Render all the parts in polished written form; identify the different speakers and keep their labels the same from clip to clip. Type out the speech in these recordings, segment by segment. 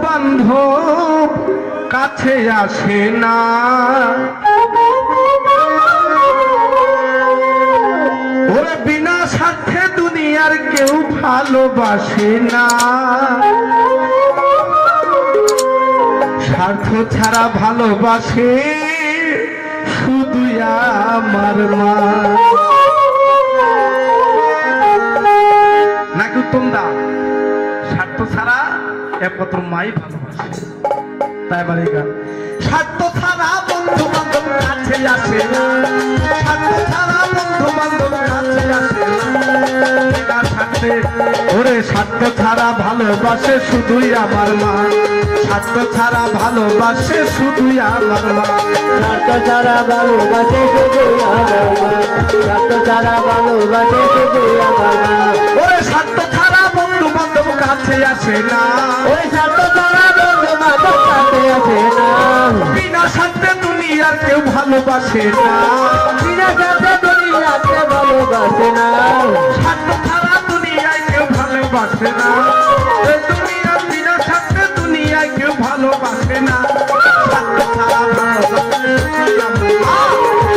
Speaker 1: বান্ধব কাছে আসে না, ওরে বিনা স্বার্থে দুনিয়ার কেউ ভালোবাসে না। স্বার্থ ছাড়া ভালোবাসে শুধু আমার মা। নাকি তোমরা স্বার্থ ছাড়া একমাত্র মাই ভালোবাসে। তাই বলে গান, স্বার্থ ছাড়া বন্ধু বান্ধব কাছে আসে না, স্বার্থ ছাড়া বন্ধু বান্ধব কাছে আসে না। ওরে স্বার্থ ছাড়া ভালোবাসে শুধুই আমার মা, স্বার্থ ছাড়া ভালোবাসে শুধুই আমার মা,
Speaker 2: স্বার্থ ছাড়া ভালোবাসে শুধুই আমার মা, স্বার্থ ছাড়া ভালোবাসে শুধুই আমার মা।
Speaker 1: ওরে স্বার্থ ছাড়া বন্ধু বান্ধব কাছে আসে না,
Speaker 2: ওই স্বার্থ ছাড়া বন্ধু বান্ধব কাছে আসে না,
Speaker 1: বিনা স্বার্থে দুনিয়ার কেউ ভালোবাসে না,
Speaker 2: বিনা স্বার্থে দুনিয়াকে ভালোবাসে না।
Speaker 1: স্বার্থ ছাড়া দুনিয়ায় কেউ ভালোবাসে না, এই দুনিয়া বিনা স্বার্থে দুনিয়ায় কেউ ভালোবাসে না। স্বার্থ ছাড়া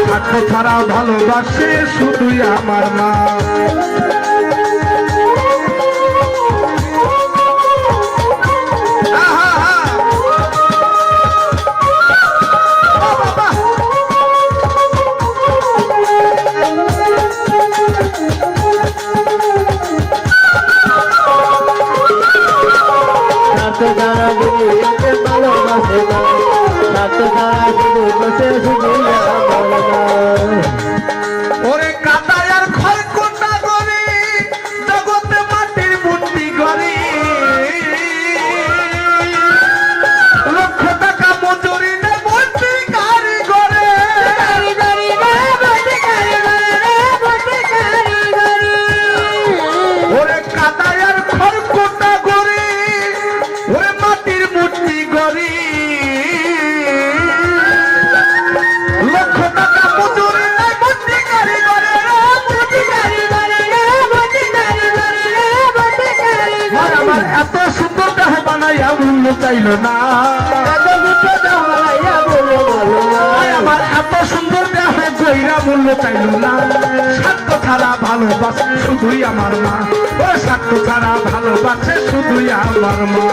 Speaker 1: স্বার্থ ছাড়া ভালোবাসে শুধুই আমার মা।
Speaker 2: স্বার্থ ছাড়া দুনিয়াকে ভালোবাসে না, স্বার্থ ছাড়া শুধু বসে শুধুই আমার মা।
Speaker 1: ওরে কাদায় আর ক্ষয় কোটা করে জগতে মাটির মূর্তি গড়ে, লক্ষ টাকা মজুরি নে মূর্তি কারিগরে, ওরে কাদায় আর ক্ষয় কোটা করে ওরে মাটির মূর্তি গড়ে, লক্ষ টাকা মজুরি নে মূর্তি কারিগরে। আমার এত সুন্দর দেহ বানাইয়া মূল্য চাইল না, আমার এত সুন্দর দেহে গইরা মূল্য চাইল না। স্বার্থ ছাড়া ভালোবাসে শুধুই আমার মা, ও স্বার্থ ছাড়া ভালোবাসে শুধুই আমার মা।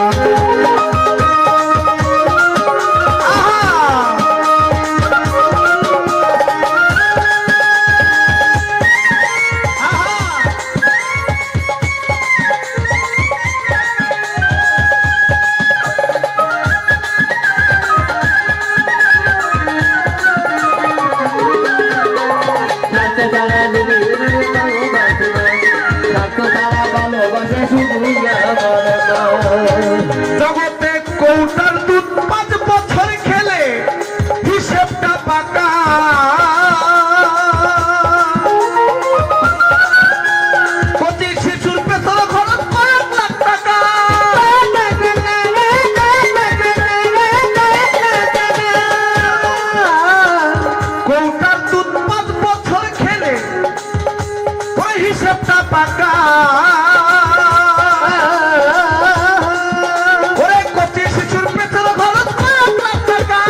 Speaker 2: স্বার্থ ছাড়া দুনিয়াকে ভালোবাসে না, স্বার্থ ছাড়া ভালোবাসে শুধুই আমার মা।
Speaker 1: জগতে কৌটার দুধ 5 বছর খেলে হিসেবটা পাকা, প্রতি শিশুর পেছনে খরচ কয়েক লাখ টাকা, কৌটার দুধ 5 বছর খেলে ওই হিসেবটা পাকা। ওরে কচি শিশুর পেছনে খরচ কয়েক লাখ টাকা,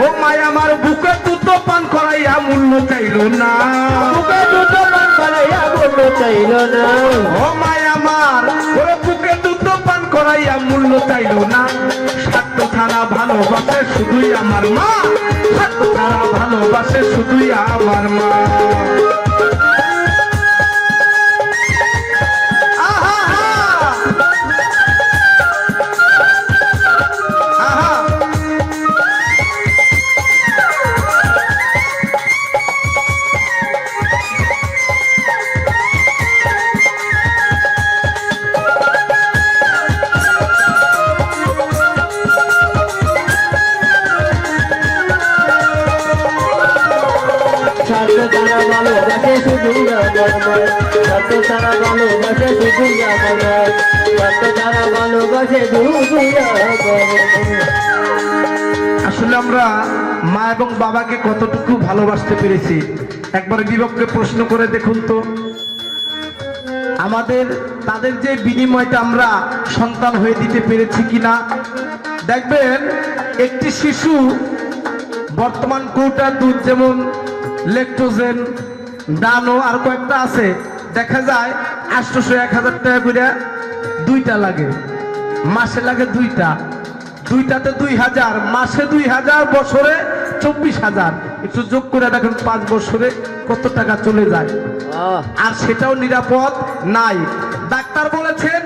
Speaker 1: ও মায় আমার বুকে দুধ পান করাইয়া মূল্য চাইল না,
Speaker 2: বুকে দুটো পান করাইয়া মূল্য চাইল না,
Speaker 1: ও মায় আমার ওরে বুকে দুধ পান করাইয়া মূল্য চাইল না। স্বার্থ ছাড়া ভালোবাসে শুধুই আমার মা, স্বার্থ ছাড়া ভালোবাসে শুধুই আমার মা। আহা আহা
Speaker 2: স্বার্থ ছাড়া ভালোবাসে শুধুই আমার মা, স্বার্থ ছাড়া ভালোবাসে শুধুই আমার মা, স্বার্থ ছাড়া ভালোবাসে শুধুই আমার মা।
Speaker 1: আসলে আমরা মা এবং বাবাকে কতটুকু ভালোবাসতে পেরেছি একবার বিবেককে প্রশ্ন করে দেখুন তো। আমাদের তাদের যে বিনিময়টা আমরা সন্তান হয়ে দিতে পেরেছি কিনা দেখবেন। একটি শিশু বর্তমান কৌটা দুধ যেমন ল্যাকটোজেন ডানো আর কয়েকটা আছে, দেখা যায় 800-1000 টাকা করে দুইটা লাগে, মাসে লাগে দুইটাতে 2000, মাসে 2000, বছরে 24,000। একটু যোগ করে দেখেন 5 বছরে কত টাকা চলে যায়, আর সেটাও নিরাপদ নাই। ডাক্তার বলেছেন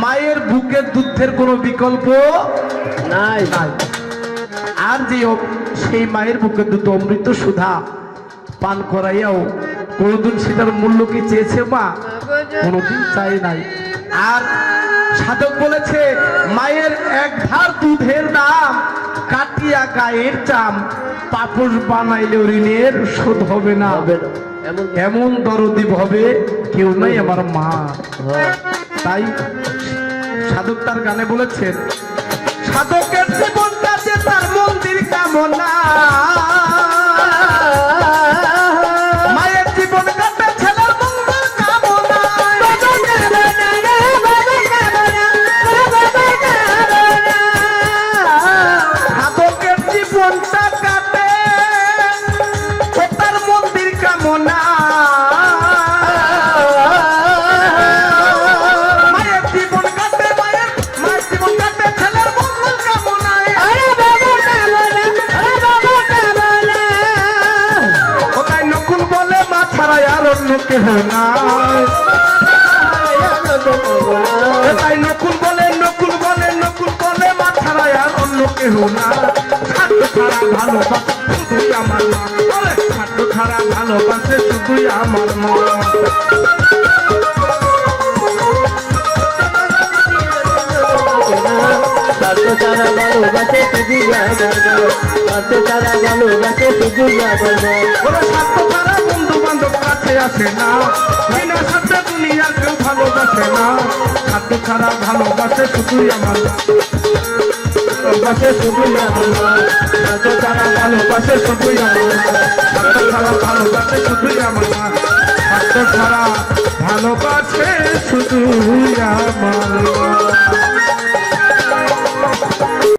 Speaker 1: মায়ের বুকের দুধের কোনো বিকল্প
Speaker 2: নাই।
Speaker 1: আর যে সেই মায়ের বুকের দুধ অমৃত সুধা পান করাইয়াও কোনোদিন সেটার মূল্য কি চেয়েছে মা? কোনোদিন চাই নাই। আর সাধক বলেছে মায়ের এক ধার দুধের দাম কাটিয়া গায়ের চাম, পাপস বানাইলে ঋণের শোধ হবে না। এমন দরদি হবে কেউ নাই আমার মা। তাই সাধক তার গানে বলেছেন সাধকের জীবনটা যে তার মন্দির কামনা, মায়ের জীবন কাটে ছেলের মঙ্গল কামনা। সাধকের জীবনটা কাটে তার মন্দির কামনা, মায়ের জীবন কাটে মায়ের জীবন কাটে ছেলের মঙ্গল কামনায়। ওটাই নকুল বলে মা ছাড়া আর অন্য কেহ নাই। তাই নকুল বলে মা ছাড়া আর অন্য কেহ না। খাদ্য ছাড়া ভালোবাসে শুধুই আমার মা, খাদ্য ছাড়া ভালোবাসে শুধুই আমার মা।
Speaker 2: তারা ভালোবাসে শুধু তারা ভালোবাসে শুধু
Speaker 1: ওরা স্বার্থ ছাড়া বন্ধু বান্ধব কাছে আসে না, বিনা স্বার্থে দুনিয়া কেউ ভালোবাসে না। স্বার্থ ছাড়া ভালোবাসে শুধুই আমার মা, ভালোবাসে শুধুই আমার মা। স্বার্থ ছাড়া ভালোবাসে শুধুই আমার মা, স্বার্থ ছাড়া ভালোবাসে শুধুই আমার মা। স্বার্থ ছাড়া ভালোবাসে শুধুই আমার মা।